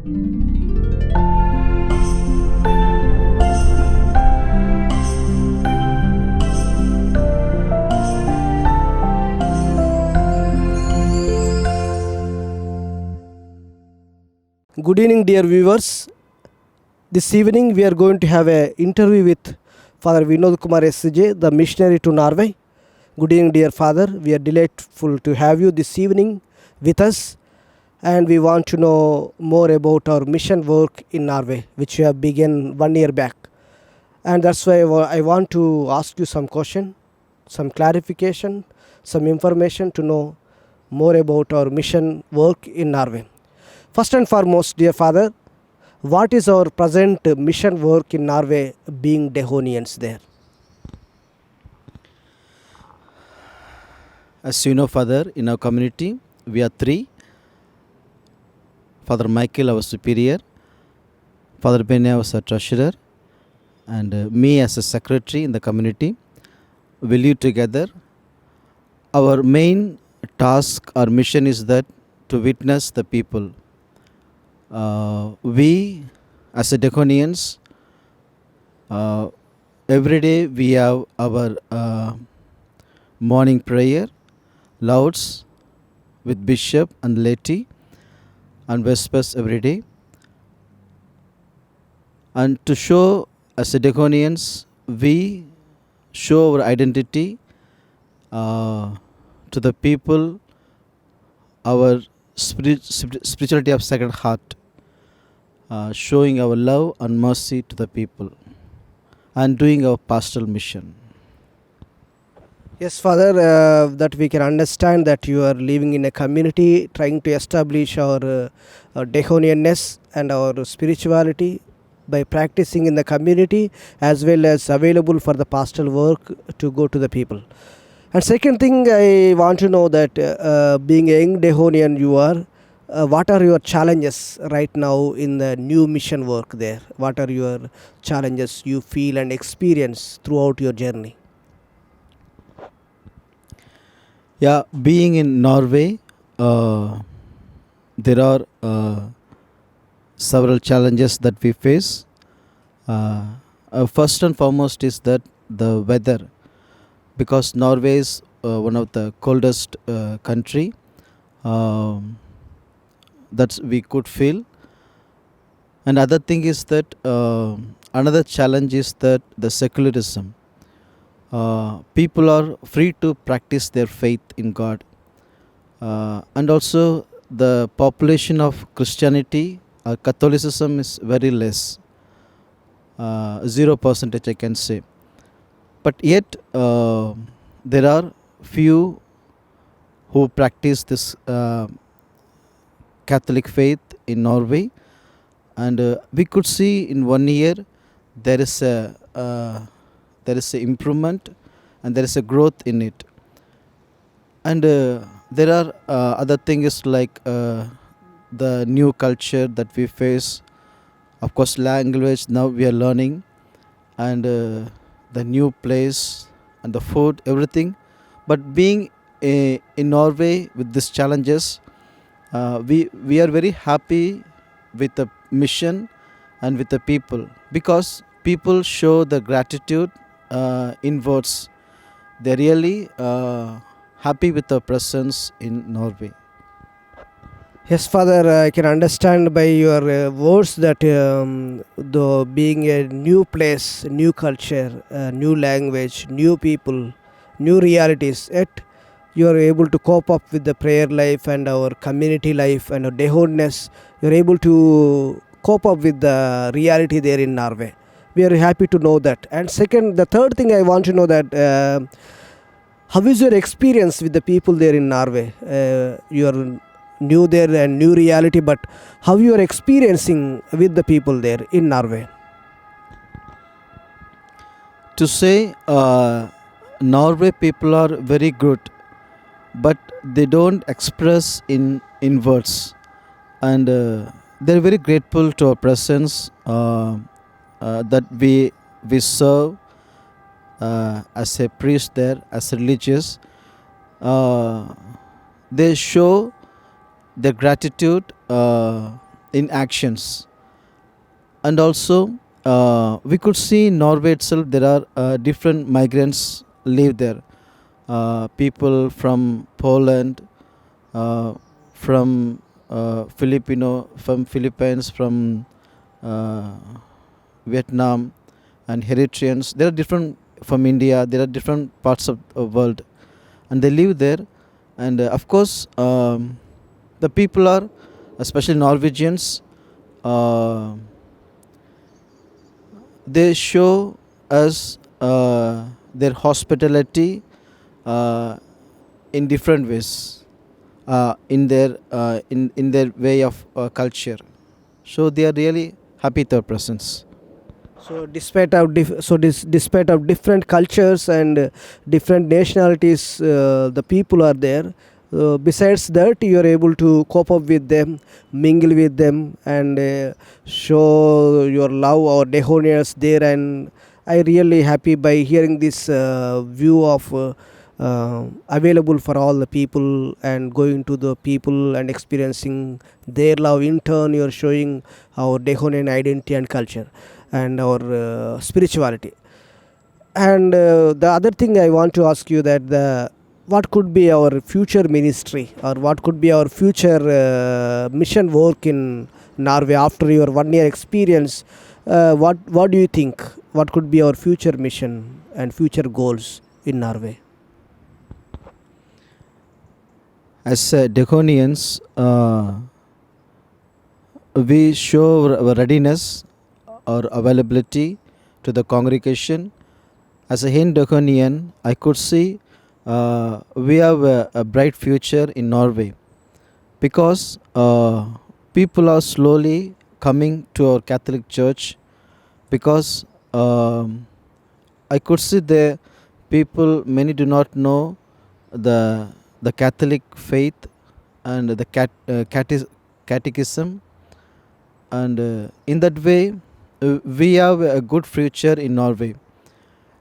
Good evening, dear viewers. This evening we are going to have an interview with Father Vinodh Kumar SCJ, the missionary to Norway. Good evening, dear Father. We are delightful to have you this evening with us, and we want to know more about our mission work in Norway, which we have begun 1 year back. And that's why I want to ask you some question, some clarification, some information to know more about our mission work in Norway. First and foremost, dear Father, what is our present mission work in Norway, being Dehonians there? As you know, Father, in our community, we are three. Father Michael, our superior, Father Benya, our treasurer, and me as a secretary in the community. We live together. Our main task, our mission is that to witness the people. We, as a Dehonians, every day we have our morning prayer, louds with bishop and laity, and vespers every day. And to show, as a Dehonians, we show our identity to the people, our spirituality of Sacred Heart, showing our love and mercy to the people, and doing our pastoral mission. Yes, Father, that we can understand that you are living in a community trying to establish our Dehonianness and our spirituality by practicing in the community, as well as available for the pastoral work to go to the people. And second thing, I want to know that being a young Dehonian you are, what are your challenges right now in the new mission work there? What are your challenges you feel and experience throughout your journey? Yeah, being in Norway, there are several challenges that we face. First and foremost is that the weather, because Norway is one of the coldest country. That we could feel. And other thing is that another challenge is that the secularism. People are free to practice their faith in God, and also the population of Christianity, Catholicism is very less, 0% I can say. But yet there are few who practice this Catholic faith in Norway, and we could see in 1 year there is a improvement and there is a growth in it. And there are other things like the new culture that we face. Of course, language now we are learning, and the new place and the food, everything. But being in Norway with these challenges, we are very happy with the mission and with the people, because people show the gratitude in words. They're really happy with the presence in Norway. Yes, Father, I can understand by your words that though being a new place, new culture, new language, new people, new realities, yet you are able to cope up with the prayer life and our community life and our Dehonness. You are able to cope up with the reality there in Norway. We are happy to know that. And second, the third thing I want to know that how is your experience with the people there in Norway? You are new there and new reality, but how you are experiencing with the people there in Norway? To say Norway people are very good, but they don't express in words, and they're very grateful to our presence that we serve as a priest there, as religious. They show their gratitude in actions. And also we could see in Norway itself there are different migrants live there. People from Poland, uh, from from Philippines, from uh, Vietnam, and Eritreans. There are different from India. There are different parts of the world, and they live there. And of course, the people are, especially Norwegians, uh, they show us their hospitality uh, in different ways, in their way of culture. So they are really happy with our presence. So despite of different cultures and different nationalities, the people are there. Besides that, you are able to cope up with them, mingle with them, and show your love or Dehonians there. And I really happy by hearing this view of available for all the people and going to the people and experiencing their love. In turn, you are showing our Dehonian identity and culture and our spirituality. And the other thing I want to ask you that the what could be our future ministry or what could be our future mission work in Norway after your 1 year experience? What do you think? What could be our future mission and future goals in Norway? As Dehonians, we show our readiness or availability to the congregation. As a Hind Dehonian, I could see we have a bright future in Norway because people are slowly coming to our Catholic Church because I could see the people, many do not know the Catholic faith and the catechism, and in that way we have a good future in Norway.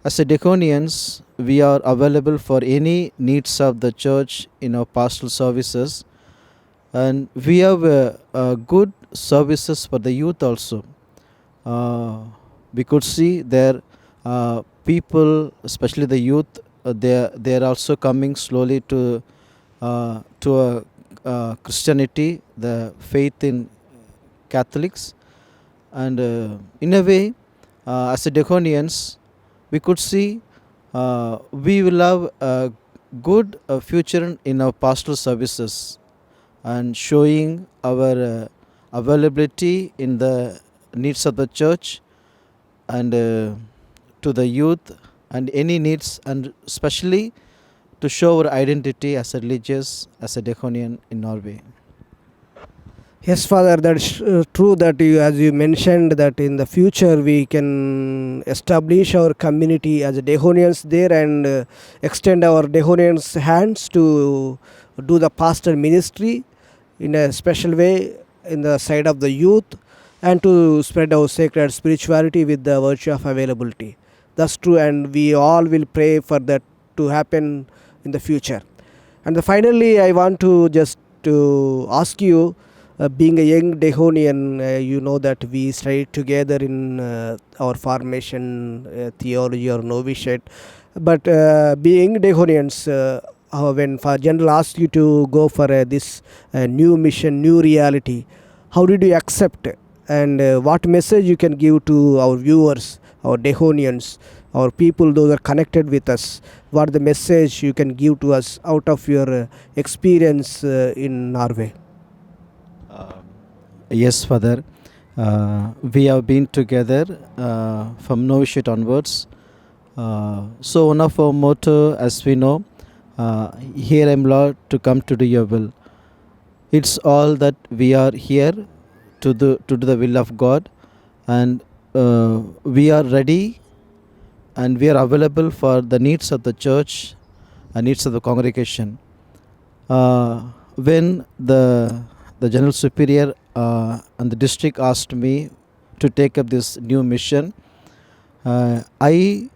As a Dehonians, we are available for any needs of the church in our pastoral services, and we have good services for the youth also. We could see there people, especially the youth, they are also coming slowly to Christianity, the faith in Catholics, and in a way, as a Dehonians, we could see we will have a good future in our pastoral services and showing our availability in the needs of the church and to the youth and any needs, and especially to show our identity as a religious, as a Dehonian in Norway. Yes, Father, that's true that you, as you mentioned, that in the future we can establish our community as Dehonians there and extend our Dehonians' hands to do the pastoral ministry in a special way in the side of the youth and to spread our sacred spirituality with the virtue of availability. That's true, and we all will pray for that to happen in the future. And finally, I want to just to ask you, being a young Dehonian, you know that we studied together in our formation theology or novitiate. But being Dehonians, when General asked you to go for this new mission, new reality, how did you accept it? And what message you can give to our viewers, our Dehonians, our people, those are connected with us? What the message you can give to us out of your experience in Norway? Yes, Father. We have been together from novitiate onwards. So one of our motto, as we know, here I am, Lord, to come to do your will. It's all that we are here to do the will of God, and we are ready and we are available for the needs of the church and needs of the congregation. When the General Superior and the district asked me to take up this new mission, I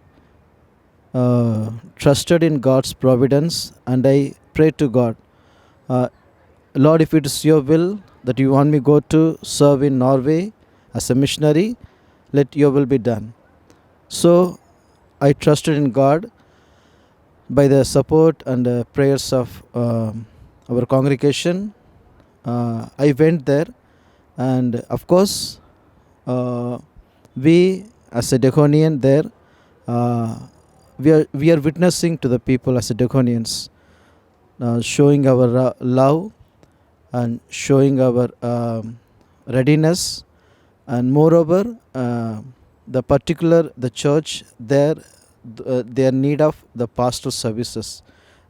trusted in God's providence and I prayed to God, Lord, if it is your will, that you want me go to serve in Norway as a missionary. Let your will be done. So I trusted in God by the support and prayers of our congregation. I went there, and of course, uh, we as a Dehonian there, uh, we are witnessing to the people as a Dehonians, showing our love and showing our readiness, and moreover, the church there, they are need of the pastoral services,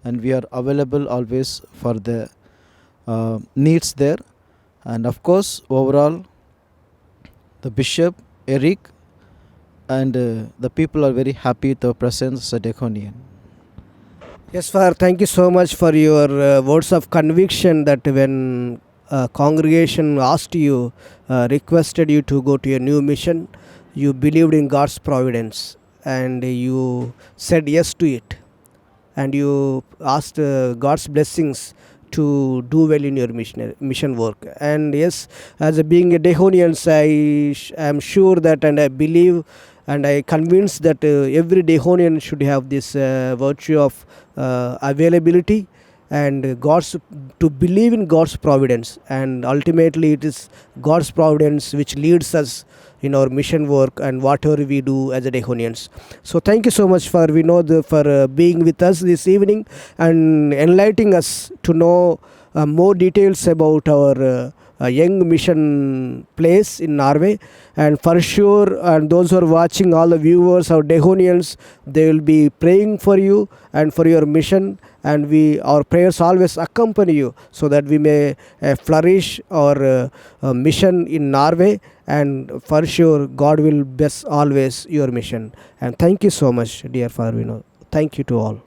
and we are available always for the needs there. And of course, overall, the bishop Eric and the people are very happy with our presence as a Dehonian. Yes, Father, thank you so much for your words of conviction that when congregation asked you, requested you to go to a new mission, you believed in God's providence and you said yes to it, and you asked God's blessings to do well in your mission work. And yes, as a being a Dehonian, I am sure that, and I believe and I convinced that every Dehonian should have this virtue of availability and God's, to believe in God's providence, and ultimately it is God's providence which leads us in our mission work and whatever we do as a Dehonians. So thank you so much for Vinodh for being with us this evening and enlightening us to know more details about our young mission place in Norway. And for sure, and those who are watching, all the viewers, our Dehonians, they will be praying for you and for your mission, and our prayers always accompany you so that we may flourish our mission in Norway, and for sure God will bless always your mission. And thank you so much, dear Father Vinodh. Thank you to all.